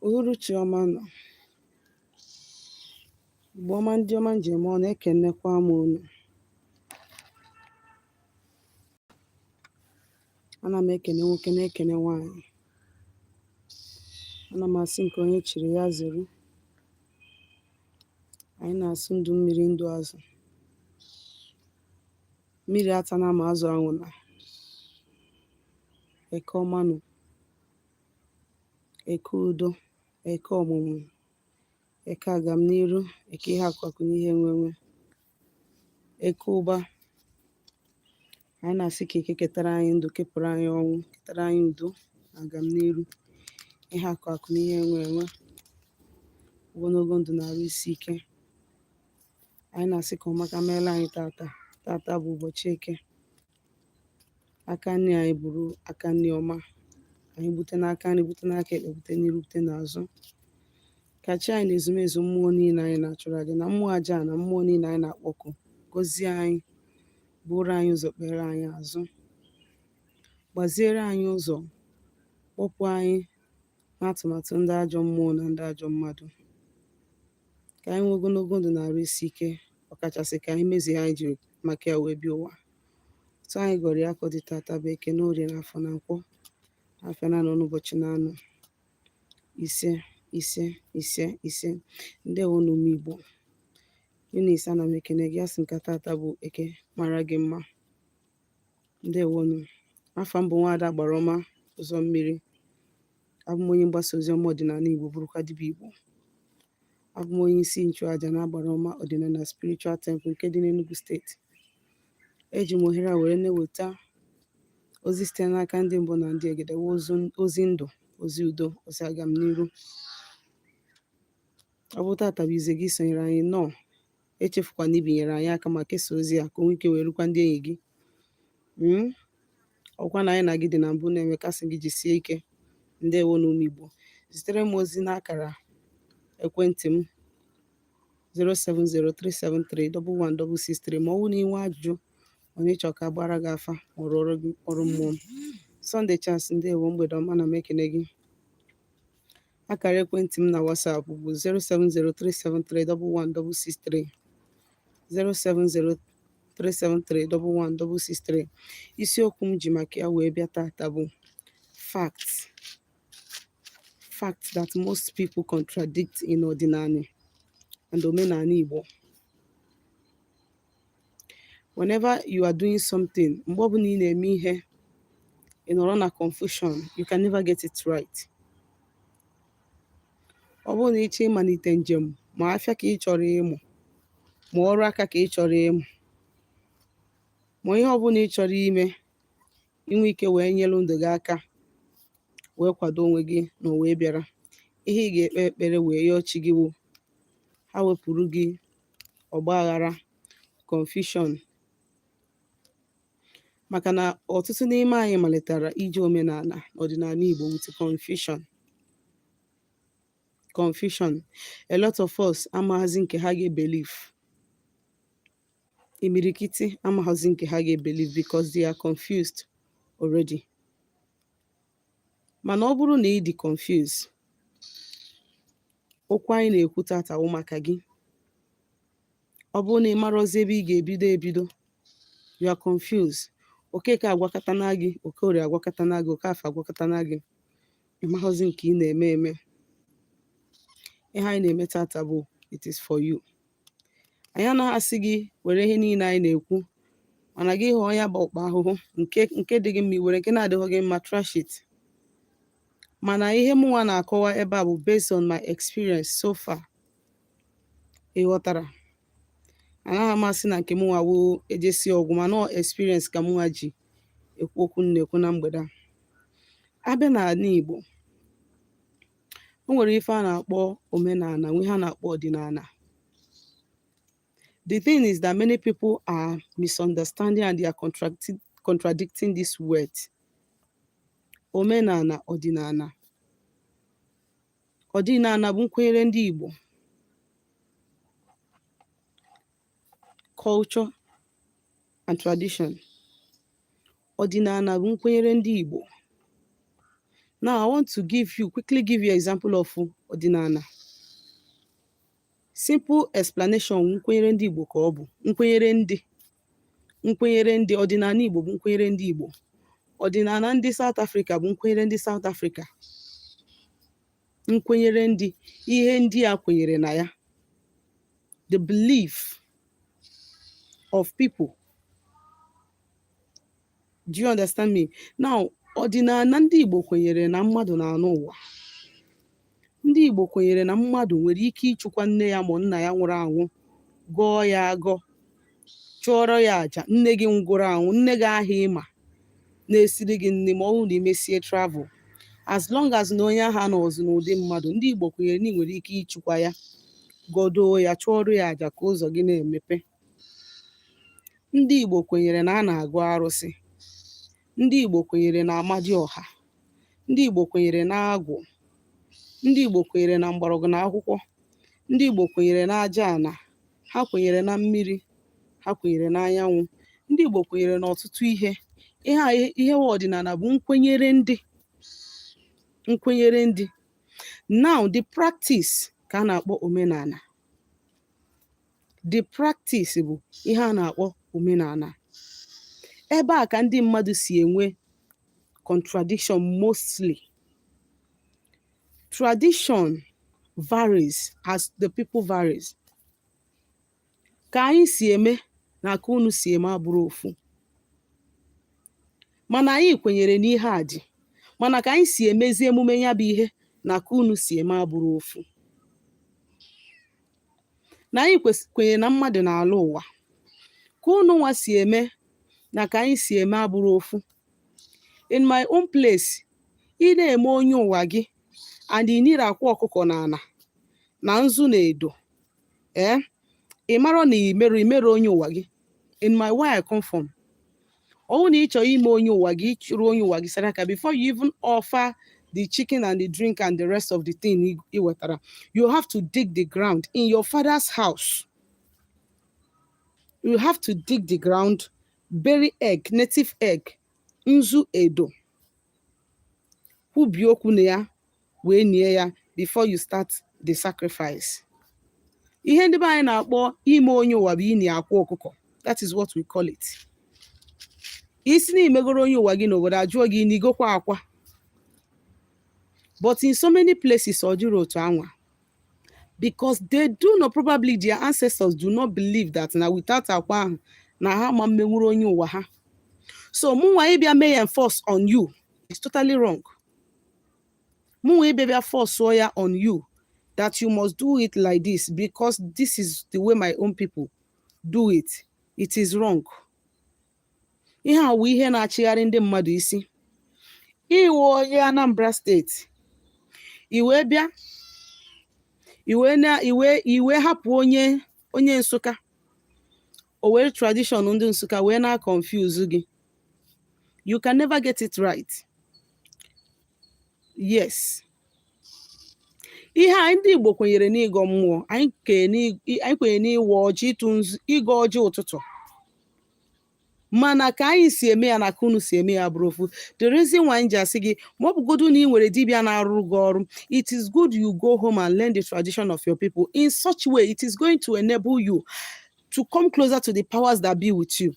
Uhuruchi ọma nọ. Igbo ọma ndị ọma njem ọnụ ekenekwa m unu. Ana m ekene nwoke na-ekene nwaanyị. Ana m asị nke onye chiri ya zere. Anyị na-asụ ndụ mmiri ndụ azụ. Mmiri atana ma azụ anwụla. Eke ọma nọ. Eke udo. Eke ọmụmụ. Eke agamniru. Eke ihe akwakụ n'ihe nwenwe. Eke ụba. Anyị na-asị ka eke ketara anyị ndụ, kepụrụ anyị ọnwụ, ketara anyị udo na agamniru, ihe akwakụ n'ihe nwenwe, ogologo ndụ na-arụ isi ike. Anyị na-asị ka ọmaka meela anyị tata. Tata bụ ụbọchị eke. Aka nri anyị bụrụ aka nri ọma. Anyị bute n'aka nri, bute n'aka ekpe, bute n'iru, bute n'azụ. Ka chi anyị na ezumezu mmụọ niile anyị na-achụrụ aja na mmụọ aja na mmụọ niile anyị na-akpọku gọzie anyị, bụrụ anyị ụzọ, kpere anyị azụ, gbaziere anyị ụzọ, kpọpụ anyị n'atụmatụ ndị ajọ mmụọ na ndị ajọ mmadụ. Ka anyị nwee ogologo ndụ na-arụ isi ike, ọkachasị ka anyị mezie anyị jiri maka ya wee bịa ụwa. Otu anyị gọrọ ya ka ọ dị tata bụ eke na orie na afọ na nkwọ, afọ na anọ n'ụbọchị na anọ ise ise ise ise. Ndewo n'ume Igbo. Eunice, ana m ekene gị, asị nka tata bụ eke mara gị mma. Ndewonu. Afa m bụ Nwaada Gbarọma Ụzọ Mmiri. Abụ m onye mgbasa ozi ọma ọdịnala Igbo, bụrụkwa dibịa Igbo. Abụ m onye isi nchụaja na Agbarọma Ọdịnala Spiritual Temple nke dị n'Enugu steeti. Eji m ohere a were na-eweta ozi site n'aka ndị mbụ na ndị egede, ozi ndụ, ozi udo, ozi agamniru. Ọ bụ tata bụ ize gị sonyere anyị nnọọ, echefukwa na ibinyere anyị aka ma kesaa ozi a ka o nwee ike wee rukwa ndị enyi gị. Ọkwa na anyị na gị dị na mbụ na-emekasị gị jisie ike. Ndewo n'ume Igbo. Zitere m ozi n'akara ekwentị m 07037311663 ma ọ bụ na inwe ajụjụ onye ịchọ ka gbara gị afa ma ọ rụọrọ gị ọrụ mmụọ. Sunday Chance, ndewo, mgbede ọma, na m ekele gị. Akara ekwentị m na WhatsApp bụ 07037311663 07037311663. Isiokwu m ji maka ya wee bịa tata bụ facts that most people contradict in Odinani and Omenani Igbo. Whenever you are doing something, mgbe ọbụla ị na-eme ihe, ị nọrọ na confusion, you can never get it right. Ọ bụrụ na ị chọọ ịmalite njem, ma afịa ka ị chọrọ ịmụ, ma ọrụ aka ka ị chọrọ ịmụ, ma ihe ọbụla ị chọrọ ime, inwe ike wee nyelu ndụ gị aka, wee kwado onwe gị na o wee bịara. Ihe ị ga-ekpe ekpere wee yọọ chi gị wụ ha wepụrụ gị ọgba aghara, confusion. Maka na ọtụtụ n'ime anyị malitara ije omenala ọdịnala Igbo with confusion. A lot of us amaghazi nke ha ga-ebelieve. Imirikiti amaghazi nke ha ga-ebelieve because they are confused already. Mana ọ bụrụ na ị dị confused, okwu anyị na-ekwu tata wụ maka gị. Ọ bụrụ na ị marozi ebe ị ga-ebido, you are confused. Okeke agwakọta na gị, Okorie agwakọta na gị, Okafọ agwakọta na gị, ị maghọzi nke ị na-eme eme. Ihe anyị na-eme tata bụ it is for you. Anyị anaghị asị gị were ihe niile anyị na-ekwu, mana gị hụọ ya bụ ọkpa ahụhụ, nke dị gị mma iwere, nke na-adịghị gị mma trash it. Mana ihe mụnwa na-akọwa ebe a bụ based on my experience so far. Ị ghọtara? Anaghị amasị na nke mụnwa wụ ejesi ọgwụ, mana experience ka mụnwa ji ekwu okwu na-ekwu na mgbede a. Abịa n'ala Igbo, o nwere ife a na-akpọ omenala, nwe ha na-akpọ ọdịnala. The thing is that many people are misunderstanding and they are contradicting this word. Omenala, ọdịnala. Ọdịnala bụ nkwenyere ndị Igbo. Culture and tradition. Ọdịnala bụ nkwenyere ndị Igbo. Now I want to quickly give you example of Odinana. Simple explanation nkwenyere ndị Igbo ka ọ bụ. Nkwenyere ndị ọdịnala Igbo bụ nkwenyere ndị Igbo. Ọdịnala ndị South Africa bụ nkwenyere ndị South Africa. Nkwenyere ndị ihe ndị a kwenyere na ya. The belief of people. Do you understand me? Now, ọdịnala ndị Igbo kwenyere na mmadụ na-anọ ụwa. Ndị Igbo kwenyere na mmadụ nwere ike ịchụkwa nne ya ma nna ya nwụrụ anwụ, gọọ ya agọ, chụọrọ ya aja. Nne gị nwụrụ anwụ, nne gị ahụ ịma na-esiri gị nne ma ọ bụrụ na imesie travel. As long as na onye agha nọọzụ n'ụdị mmadụ, ndị Igbo kwenyere na ị nwere ike ịchụkwa ya, gọdoo ya, chụọrọ ya aja ka ụzọ gị na-emepe. Ndị Igbo kwenyere na a na-agụ arụsị. Ndị Igbo kwenyere na Amadioha. Ndị Igbo kwenyere na agwụ. Ndị Igbo kwenyere na mgbọrọgwụ na akwụkwọ. Ndị Igbo kwenyere na aja ana. Ha kwenyere na mmiri. Ha kwenyere na anyanwụ. Ndị Igbo kwenyere na ọtụtụ ihe. Ihe ọdịnala bụ nkwenyere ndị. Nkwenyere ndị. Now the practice ka a na-akpọ omenala. The practice bụ ihe a na-akpọ omenala. Ebe a ka ndị mmadụ si enwe contradiction mostly. Tradition varies as the people varies. Ka anyị si eme na ka unu si eme abụrụ ofu. Mana anyị kwenyere n'ihe a dị. Mana ka anyị si emezi emume ya bụ ihe na ka unu si eme abụrụ ofu. Na anyị kwenyere na mmadụ na-alụ ụwa. Ka unu nwa si eme na ka anyị si eme abụrụ ofu. In my own place, ị na-eme onye ụwa gị and ị nire akwa ọkụkọ n'ana na nzu na edo. Ị mara na imere onye ụwa gị. In my where I come from, ọwụ na ị chọrọ ime onye ụwa gị, ịchụrụ onye ụwa gị sadaka, before you even offer the chicken and the drink and the rest of the thing ị wetara, you have to dig the ground in your father's house. You have to dig the ground, bury egg, native egg, nzu edo, kwubi okwu na ya wee nie ya before you start the sacrifice. Ihe ndị be anyị na-akpọ ime onye ụwa bụ ini akwa ọkụkọ. That is what we call it. Isi na imegoro onye ụwa gị n'obodo ajụọ gị n'igokwa akwa. But in so many places ọ jụrụ otu anwa. Because they do not, probably their ancestors do not believe that na without akwa ahụ na ha ma mmenwuru onye ụwa ha. So mụnwa ịbịa mee enforce on you is totally wrong. Mụnwa ịbịa force ya on you that you must do it like this because this is the way my own people do it. It is wrong. Ihe a wụ ihe na-achịgharị ndị mmadụ isi. Iwe onye Anambra steeti, iwe bịa, iwe hapụ onye Nsụka, o were tradition ndị Nsụka wee na confuse gị. You can never get it right. Yes. Ihe anyị ndị Igbo kwenyere n'ịgọ mmụọ, anyị kwenyere n'iwe ọjị, ịtụ nzu, ịgọ ọjị ụtụtụ. Mana ka anyị si eme ya na ka unu si eme ya bụrụ ofu. The reason why nji asị gị ma ọ bụgodu na ị nwere dibịa na-arụ gị ọrụ, it is good you go home and learn the tradition of your people. In such way, it is going to enable you to come closer to the powers that be with you.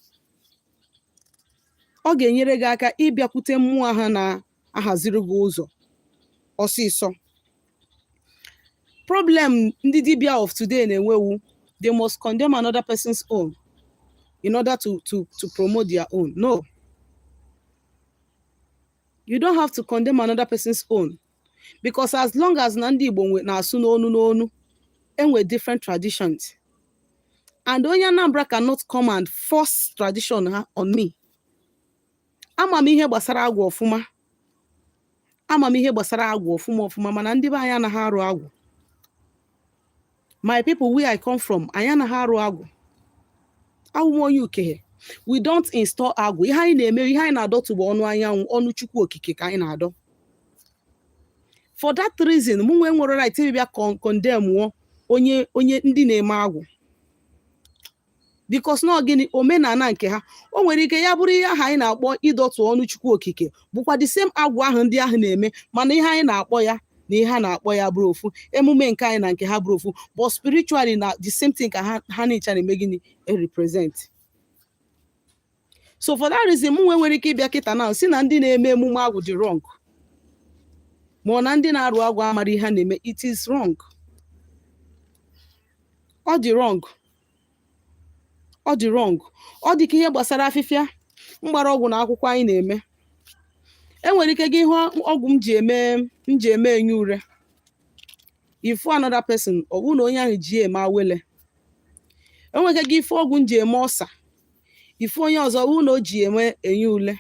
Ọ ga-enyere gị aka ịbịakwute mmụọ ha na-ahaziri gị ụzọ ọsịsọ. Problem ndị dibịa of today na-enwewu, they must condemn another person's own in order to promote their own. No. You don't have to condemn another person's own. Because as long as Nandi Igbo na-asụ n'onu enwe different traditions. And onye Anambra cannot come and force tradition on me. Ama m ihe gbasara agwụ ọfụma. Ama m ihe gbasara agwụ ọfụma mana ndị be anyị anaghị arụ agwụ. My people, where I come from, anyị anaghị arụ agwụ. Awụ onye ukeghe. We don't install agwụ. Ihe anyị na-eme, ihe anyị na-adọtụ bụ ọnụ anyanwụ, ọnụ Chukwu okike ka anyị na-adọ. For that reason, mụ nwere right ịbịa condemn onye ndị na-eme agwụ. because na gịnị omenala nke ha o nwere ike ya bụrụ ihe ahụ anyị na-akpọ ịdọtụ ọnụ Chukwu okike bụkwa the same agwụ ahụ ndị ahụ na-eme mana ihe anyị na-akpọ ya na ihe a na-akpọ ya bụrụ ofu emume nke anyị na nke ha bụrụ ofu but spiritually na the same thing ka ha na-echa na-eme gịnị represent. So for that reason m nwere ike ịbịa kịta na si na ndị na-eme emume agwụ dị wrong ma na ndị na-arụ agwụ amara ihe ha na-eme, it is wrong. Ọ dị wrong. Ọ dị wrong. Ọ dị ka ihe gbasara afịfịa mgbara ọgwụ na akwụkwọ anyị na-eme. Enwere ike gị hụ ọgwụ m ji eme enye ure. Ifu another person ọ bụ na onye ahụ ji eme awele. Enwere ike gị ifu ọgwụ m ji eme ọsa. Ifu onye ọzọ ọ bụ na o ji eme enye ule.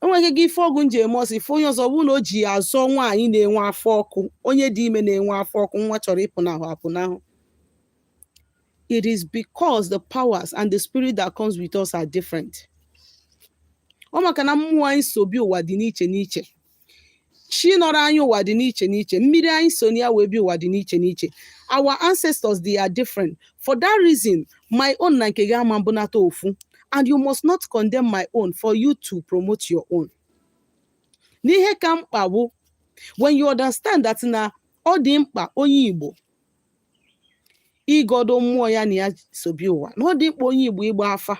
Enwere ike gị ifu ọgwụ m ji eme ọsa. Ifu onye ọzọ ọ bụ na o ji azọ nwaanyị na-enwe afọ ọkụ, onye dị ime na-enwe afọ ọkụ, nwa chọrọ ịpụnahụ apụnahụ. It is because the powers and the spirit that comes with us are different. Ọ maka na mmụọ anyị so bi ụwa dị n'iche n'iche. Chi nọrọ anyị ụwa dị n'iche n'iche. Mmiri anyị so ya wee bi ụwa dị n'iche n'iche. Our ancestors, they are different. For that reason, my own na nke gị ama mbụnata ofu. And you must not condemn my own for you to promote your own. N'ihe ka mkpa bụ when you understand that na ọ dị mkpa onye Igbo igodo mmụọ ya na ya so bi ụwa na ọ dị mkpa onye Igbo ịgba afa.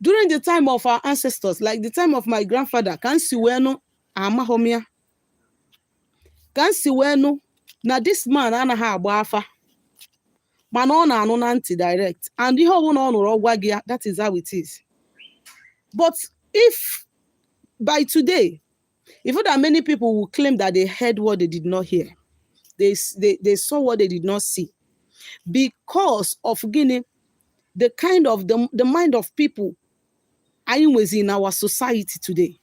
During the time of our ancestors, like the time of my grandfather, ka nsi wee nụ amahom ya. Ka nsi wee nụ na this man anaghị agba afa mana ọ na-anụ na ntị direct and ihe ọbụla ọ nụrụ ọgwa gị ya, that is how it is. But if by today, if there are many people who claim that they heard what they did not hear, they saw what they did not see, because of Guinea, the kind of the mind of people was in our society today.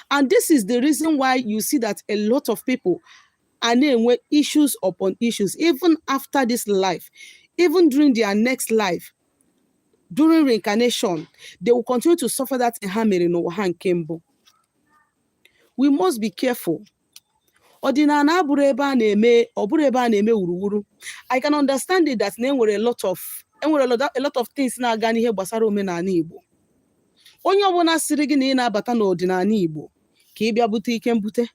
And this is the reason why you see that a lot of people are with issues upon issues, even after this life, even during their next life, during reincarnation, they will continue to suffer that in. We must be careful. Odinani abụrụ ebe a na-eme, ọ bụrụ ebe a na-eme wuruwuru. I can understand it that enwere a lot of things na-aga n'ihe gbasara omenala Igbo. Onye ọbụla siri gị na ị na-abata n'ọdịnala Igbo ka ị bịa bute ike mbute,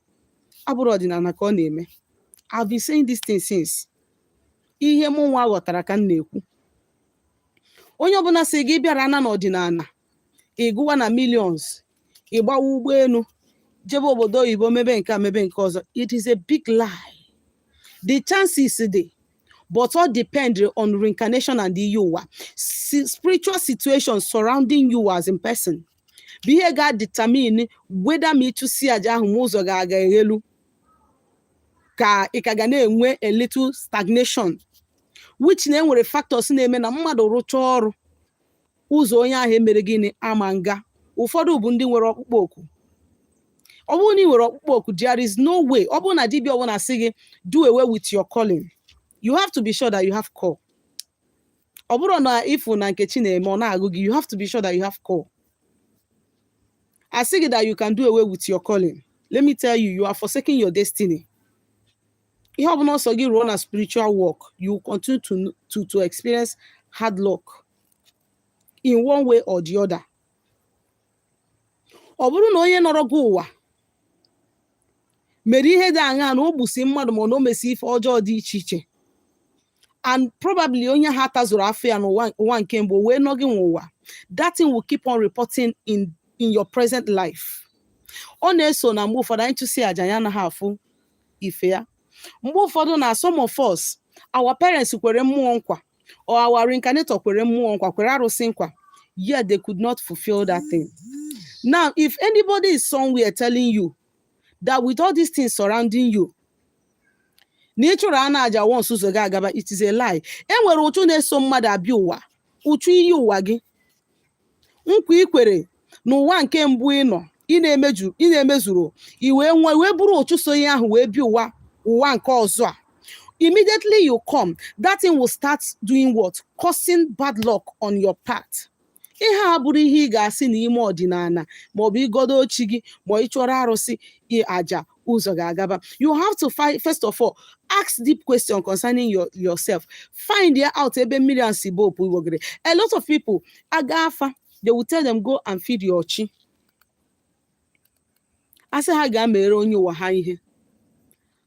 abụrụ ọdịnala ka ọ na-eme. I've been saying this thing since. Ihe mụ nwa ghọtara ka m na-ekwu. Onye ọbụla sị gị bịara na n'ọdịnala, ị gụwa na millions, ị gbawa ụgbọelu, jebe obodo oyibo mebe nke a mebe nke ọzọ. It is a big lie. The chances there, but all depend on reincarnation and the yuwa. Spiritual situations surrounding you as in person. Bihe ga determine whether me to see aja ahụ ụzọ ga-aga elu ka ị ka ga na-enwe a little stagnation, which na-enwere factors na-eme na mmadụ rụcha ọrụ ụzọ onye ahụ emere gịnị ama nga. Ụfọdụ bụ ndị nwere ọkpụkpọ oku. Ọ bụrụ na ị nwere ọkpụkpọ oku, there is no way. Ọ bụrụ na dibịa ọbụla sị gị do away with your calling, you have to be sure that you have call. Ọ bụrụ na ifu na nke Chineke ọ na-agụ gị, you have to be sure that you have call. I say that you can do away with your calling. Let me tell you, you are forsaking your destiny. Ihe ọbụla ọsọ gị ruo na spiritual work, you continue to experience hard luck in one way or the other. Ọ bụrụ na onye nọrọ gị ụwa mere ihe dị aṅa na o gbusi mmadụ ma na o mesi ife ọjọọ dị iche iche, and probably onye ha tazuru afọ ya n'ụwa nke mbụ wee nọ gị n'ụwa, that thing will keep on reporting in your present life. Ọ na-eso na mgbe ụfọdụ anyị chụsi aja ya anaghị afụ ife ya. Mgbe ụfọdụ na some of us, our parents kwere mmụọ nkwa, or our reincarnator kwere mmụọ nkwa, kwere arụsị nkwa, yet they could not fulfill that thing. Now, if anybody is somewhere telling you that with all these things surrounding you, nature anaja once ụzọ ga agaba, it is a lie. Enwere ụchụ na-eso mmadụ abịa ụwa, ụchụ iyi ụwa gị. Nkwa ikwere n'ụwa nke mbụ ị na-emezuru, wee bụrụ ụchụ so ihe ahụ wee bịa ụwa nke ọzọ a. Immediately you come, that thing will start doing what? Causing bad luck on your path. Ihe a bụrụ ihe ị ga-asị n'ime ọdịnala ma ọ bụ igodo chi gị ma ị chọrọ arụsị aja ụzọ ga-agaba. You have to fight, first of all, Ask deep question concerning yourself. Find out ebe mmiri and sibo opugogere. A lot of people, agafa, they will tell them, go and feed your chi. Ase ha ga-mere onye ụwa ha ihe.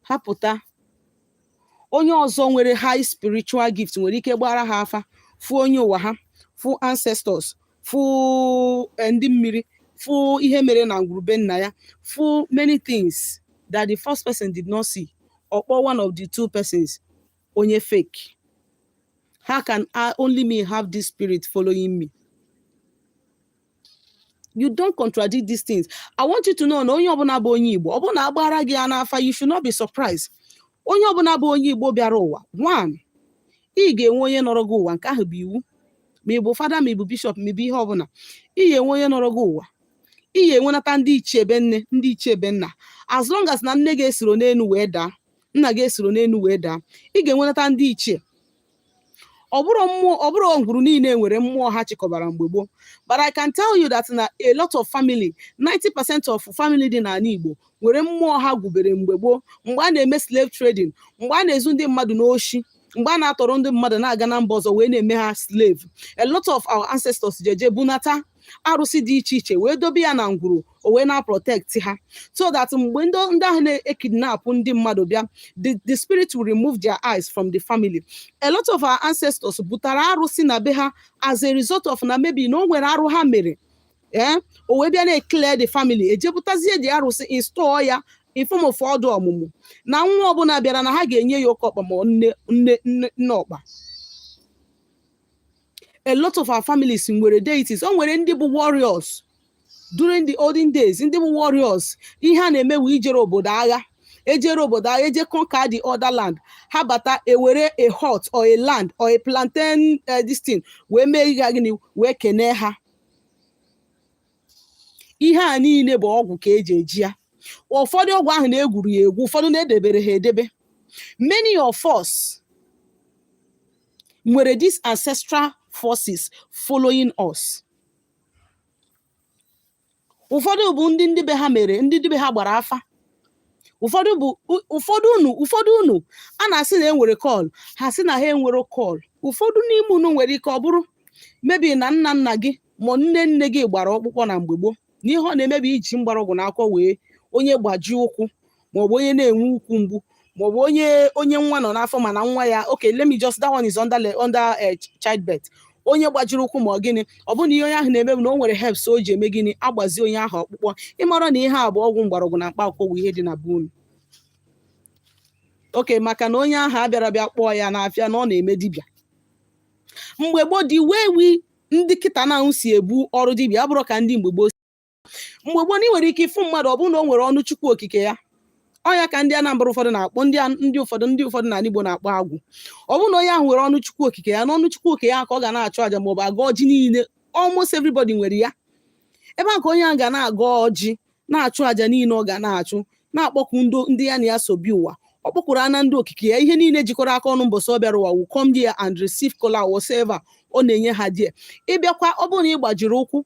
Ha pụta. Onye ọzọ nwere high spiritual gift nwere ike gbara ha afa. Fu onye ụwa ha, fu ancestors, fu ndị mmiri, fu ihe mere na ngwurube nna ya, fu many things that the first person did not see. Or one of the two persons, onye fake. How can only me have this spirit following me? You don't contradict these things. I want you to know, onye ọbụla bụ onye Igbo, ọbụna agbara gị anafa, you should not be surprised. Onye ọbụla bụ onye Igbo bịara ụwa, one, ị ga-enwe onye nọrọ gị ụwa, nke ahụ bụ iwu. Ma ị bụ fada, ma ị bụ bishọp, ma ị bụ ihe ọbụla, ị ga-enwe onye nọrọ gị ụwa. Ị ga-enwenata ndị ichie ebe nne, ndị ichie ebe nna. As long as na nne ga-esoro n'elu wee daa, nna ga-esoro n'elu wee daa, ị ga-enwenata ndị ichie. Ọ bụrụ ngwuru niile nwere mmụọ ha chịkọbara mgbe gboo. But I can tell you that na a lot of family, 90% of family dị n'ala Igbo nwere mmụọ ha gwubere mgbe gboo, mgbe a na-eme slave trading, mgbe a na-ezu ndị mmadụ n'oshi, mgbe a na-atọrọ ndị mmadụ na-aga na mba ọzọ wee na-eme ha slave. A lot of our ancestors jeje bunata arụsị dị iche iche wee dobe ya na ngwuru, o wee na-protect ha, so that mgbe ndị ahụ na-ekidnap ndị mmadụ bịa, the spirit will remove their eyes from the family. A lot of our ancestors butara arụsị na be ha as a result of na maybe na o nwere arụ ha mere, o wee bịa na-clear the family, ejepụtazie the arụsị install ya in form of ọdụ ọmụmụ, na nwa ọbụla bịara na ha ga-enye ya oke ọkpa ma nne ọkpa. A lot of our families nwere deities. O nwere ndị bụ warriors during the olden days. Ndị bụ warriors, ihe a na-eme wee ijere obodo agha, eje conquer the other land. Ha bata ewere a hut or a land or a plantain this thing wee mee ihe gịnị wee kene ha. Ihe a niile bụ ọgwụ ka eji eji ya. Ụfọdụ ọgwụ ahụ na-egwuru ya egwu, ụfọdụ na-edebere ha edebe. Many of us nwere these ancestral forces following us. Ụfọdụ bụ ndị be ha mere, ndị be ha gbara afa. Ụfọdụ unu a na-asị na enwere call, ha sị na ha enwere call. Ụfọdụ n'ime unu nwere ike ọ bụrụ maybe na nna gị ma nne gị gbara ọkpụkpọ na mgbe gboo, n'ihe ọ na-emebi iji mgbọrọgwụ na akwọ wee onye gbaji ụkwụ, maọbụ onye na-enwe ụkwụ mgbu, maọbụ onye nwa nọ n'afọ mana nwa ya, okay, let me just, that one is under childbirth. Onye gbajiri ụkwụ ma ọ gịnị, ọ bụ na ihe onye ahụ na-emebi na o nwere herbs o ji eme gịnị, agbazi onye ahụ ọkpụkpọ. Ịmara na ihe a bụ ọgwụ mgbọrọgwụ na mkpa akwụkwọ ihe dị na be unu. Okay, maka na onye ahụ abịara bịa kpọọ ya n'afịa na ọ na-eme dibịa. Mgbe gboo dị wee ndị kịta na ahụ si ebu ọrụ dibịa abụrụ ka ndị mgbe gboo. Mgbe gboo na ị nwere ike ịfụ mmadụ ọ bụ na o nwere ọnụ Chukwu okike ya. Ọnya ka ndị Anambra ụfọdụ na-akpọ, ndị ụfọdụ na Igbo na-akpọ agwụ. Ọ bụ na onye ahụ nwere ọnụ Chukwu okike ya, n'ọnụ Chukwu okike ya ka ọ ga na-achụ aja maọbụ aga ọjị niile. Almost everybody nwere ya. Ebe a ka onye ahụ ga na-aga ọjị, na-achụ aja niile ọ ga na-achụ, na-akpọku ndị ya na ya so bi ụwa. Ọ kpọkwuru ana ndị okike ya, ihe niile jikọrọ aka ọnụ mbọsị ọ bịara ụwa will come there and receive kola whatever ọ na-enye ha die. Ịbịakwa ọ bụrụ na ị gbajiri ụkwụ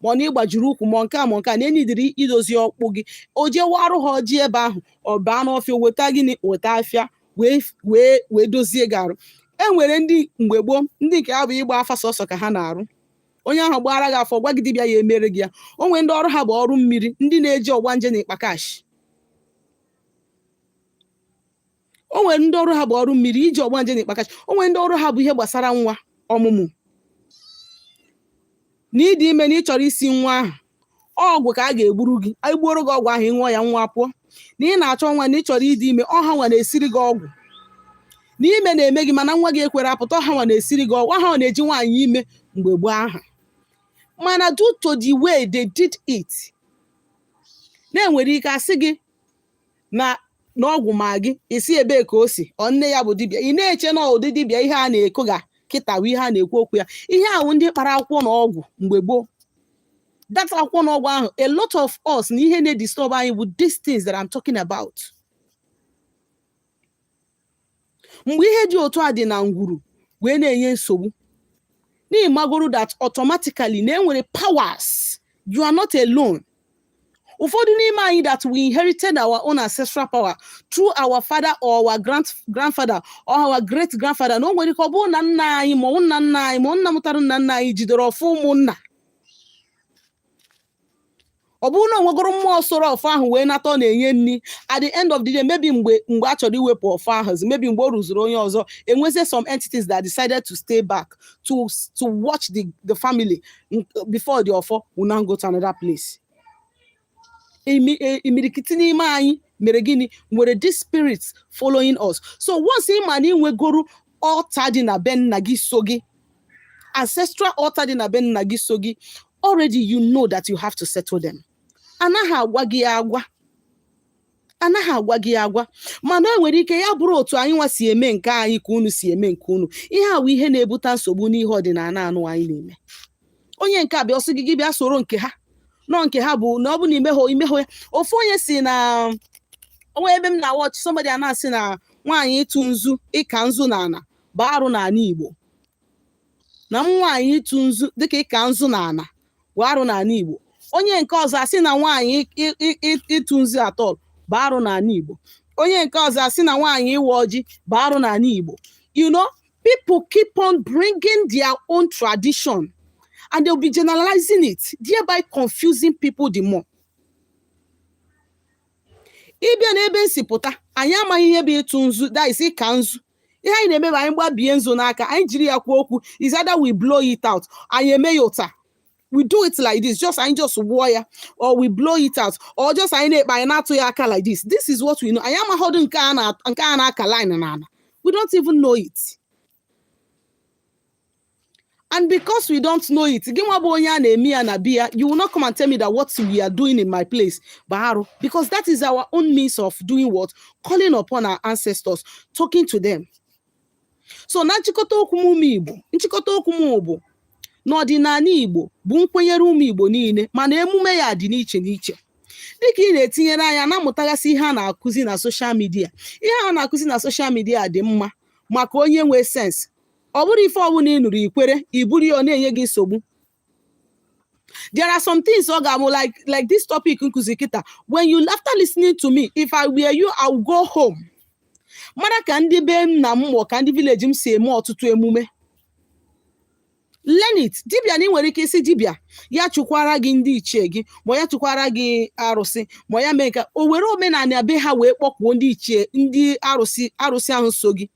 ma na ị gbajiri ụkwụ ma nke a na enidiri idozi ọkpụ gị, o jewe arụ ha ọjị ebe ahụ, ọ baa n'ọfịa weta gịnị, weta afịa wee dozie gị arụ. E nwere ndị mgbe gboo ndị nke ha bụ ịgba afa sọsọ ka ha na-arụ. Onye ahụ gbara gị afọ gwa gị dibịa ya emere gị ya. O nwere ndị ọrụ ha bụ ọrụ mmiri, ndị na-eji ọgbanje na ịkpakashi. O nwere ndị ọrụ ha bụ ọrụ mmiri, iji ọgbanje na ịkpakashi. O nwere ndị ọrụ ha bụ ihe gbasara nwa ọmụmụ, na ịdị ime na ị chọrọ isi nwa ahụ, ọgwụ ka a ga-egburu gị. Egbuoro gị ọgwụ ahụ ịṅụọ ya, nwa pụọ. Na ị na-achọ nwa na ị chọrọ ịdị ime, ọha nwa na-esiri gị ọgwụ. Na ime na-eme gị mana nwa gị ekwere apụta, ọha nwa na-esiri gị ọgwụ. Ọha nwa na-eji nwaanyị ime mgbe gboo aha. Mana due to the way they did it, na-enwere ike asị gị na ọgwụ ma gị isi ebe ka o si, ọ nne ya bụ dibịa. Ị na-eche na ụdị dibịa ihe a na-eko ga kịta ihe a na-ekwu okwu ya. Ihe ahụ ndị kpara akwụkwọ na ọgwụ mgbe gboo. That akwụkwọ na ọgwụ ahụ, a lot of us na ihe na-disturb anyị bụ these things that I'm talking about. Mgbe ihe dị otu a dị na ngwuru wee na-enye nsogbu, n'ịmagoro that automatically na enwere powers. You are not alone. ụfọdụ n'ime anyị that we inherited our own ancestral power through our father or our grandfather or our great grandfather, na o nwere ike ọ bụrụ na nna anyị ma nna nna anyị ma nna mụtara nna nna anyị jidere ọfụ ụmụnna, ọ bụrụ na onwegoro mmụọ soro ọfọ ahụ wee nata ọ na-enye nri, at the end of the day maybe mgbe a chọrọ iwepụ ọfọ ahụ, maybe mgbe o rụzuru onye ọzọ, enwezie some entities that decided to stay back to watch the family before the ọfọ will now go to another place. Imirikiti n'ime anyị mere gịnị, nwere these spirits following us. So once ị ma na inwegoro altar dị na be nna gị so gị, ancestral altar dị na be nna gị so gị, already you know that you have to settle them. Anaghị agwa gị agwa, anaghị agwa gị agwa, mana o nwere ike ya bụrụ otu anyị nwa si eme nke anyị ka unu si eme nke unu. Ihe a bụ ihe na-ebute nsogbu n'ihe ọdịnala anụ anyị na-eme. Onye nke a bịa ọsị gị bịa soro nke ha, nọ nke ha bụ na ọ bụ na imehọ ya. Ofu onye si na onwe ebe m na watch somebody na-asị na nwaanyị ịtụ nzu, ịka nzu n'ala bụ arụ n'ala Igbo, na nwaanyị ịtụ nzu dịka ịka nzu n'ala bụ arụ n'ala Igbo. Onye nke ọzọ asị na nwaanyị ịtụ nzu atọ bụ arụ n'ala Igbo. Onye nke ọzọ asị na nwaanyị ịwa ọjị bụ arụ n'ala Igbo. You know, people keep on bringing their own tradition and they'll be generalizing it, thereby confusing people the more. Ịbịa n'ebe nsi pụta, anyị amaghị ihe bụ ịtụ nzu, that is ịka nzu. Ihe anyị na-eme bụ anyị gbabie nzu n'aka, anyị jiri ya kwuo okwu, is either we blow it out, anyị eme ya ụta. We do it like this, anyị just wụọ ya, or we blow it out, or just anyị na-ekpe anyị na-atụ ya aka like this. This is what we know. Anyị amaghọdụ nke a na-aka line n'ala. We don't even know it. And because we don't know it, you will not come and tell me that what we are doing in my place, Baharo, because that is our own means of doing what? Calling upon our ancestors, talking to them. So, na nchịkọta okwu ụmụ Igbo, nchịkọta okwu m bụ n'ọdịnala Igbo bụ nkwenyere ụmụ Igbo niile, mana emume ya dị n'iche n'iche. Dịka ị na-etinyere anya na-amụtagasị ihe a na-akụzi na social media. Ihe a na-akụzi na social media dị mma maka onye nwee sense. Ọ bụrụ ife ọbụla ị nụrụ ikwere, iburu ya ọ na-enye gị nsogbu. There are some things ọ ga-amụ like this topic nkuzi kịta. When you after listening to me, if I were you, I will go home. Mara ka ndị be m na mmụọ ka ndị village m si eme ọtụtụ emume. Learn it. Dibịa na ị nwere ike isi dibịa ya chụkwara gị ndị ichie gị, ma ya chụkwara gị arụsị, ma ya mee ka o were omenala be ha wee kpọkwuo ndị ichie, ndị arụsị ahụ so gị.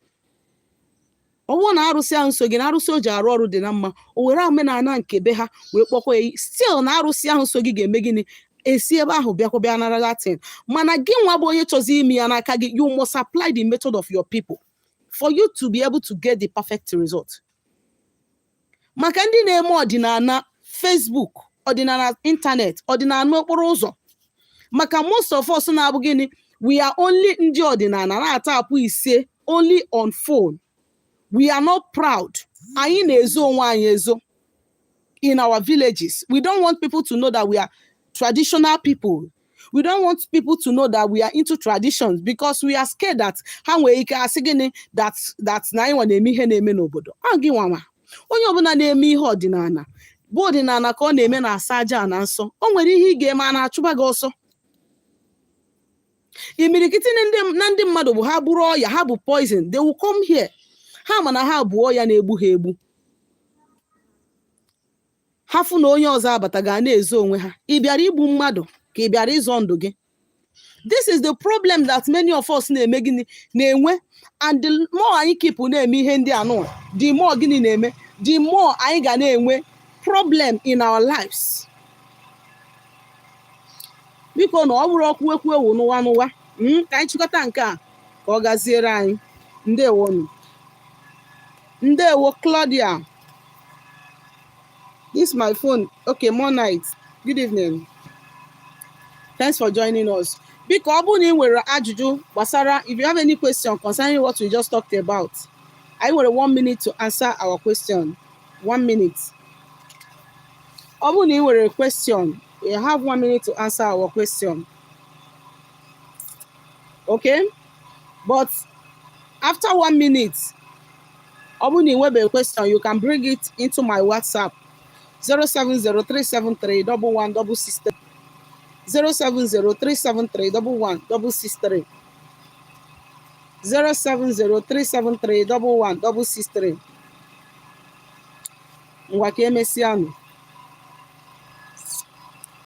Ọ bụrụ na arụsị ahụ so gị na arụsị o ji arụ ọrụ dị na mma, o were omenala nke be ha wee kpọkwa ya, still na arụsị ahụ so gị ga-eme gịnị, esi ebe ahụ bịa nara Latin. Mana gị nwa bụ onye chọzi ime ya n'aka gị, you must apply the method of your people for you to be able to get the perfect result. Maka ndị na-eme ọdịnala Facebook, ọdịnala internet, ọdịnala okporo ụzọ, maka most of us na-abụ gịnị, we are only ndị ọdịnala na-atapụ ise only on phone. We are not proud. Anyị na-ezo onwe anyị ezo in our villages. We don't want people to know that we are traditional people. We don't want people to know that we are into traditions because we are scared that ha nwere ike asị gịnị that na anyị nwa na-eme ihe na-eme n'obodo. A gị nwa onye ọbụla na-eme ihe ọdịnala bụ ọdịnala ka ọ na-eme na asa aja na nsọ. O nwere ihe ị ga-eme a na-achụba gị ọsọ. Imirikiti na ndị mmadụ bụ ha bụrụ ọya, ha bụ poison, they will come here. Ha mana ha bụ ọya na-egbu ha egbu. Ha fụ na onye ọzọ abata ga na-ezo onwe ha. Ị bịara igbu mmadụ ka ị bịara ịzọ ndụ gị. This is the problem that many of us na-eme gịnị na-enwe, and the more anyị keep na-eme ihe ndị anụ, the more gịnị na-eme, the more anyị ga na-enwe problem in our lives. Biko na ọ bụrụ ọkụ ekwu ewu n'ụwa ka anyị chịkọta nke a ka ọ gaziere anyị. Ndewonu. Ndewo Claudia. This is my phone. Okay, more night. Good evening. Thanks for joining us. Biko ọ bụ na ị nwere ajụjụ gbasara, if you have any question concerning what we just talked about, I nwere 1 minute to answer our question. 1 minute. Ọ bụ na ị nwere question, we have 1 minute to answer our question. Okay? But after 1 minute, ọ bụ na ị nwebe a question, you can bring it into my WhatsApp 070373116. 07037311663 07037311663. Ngwa ka emesianụ.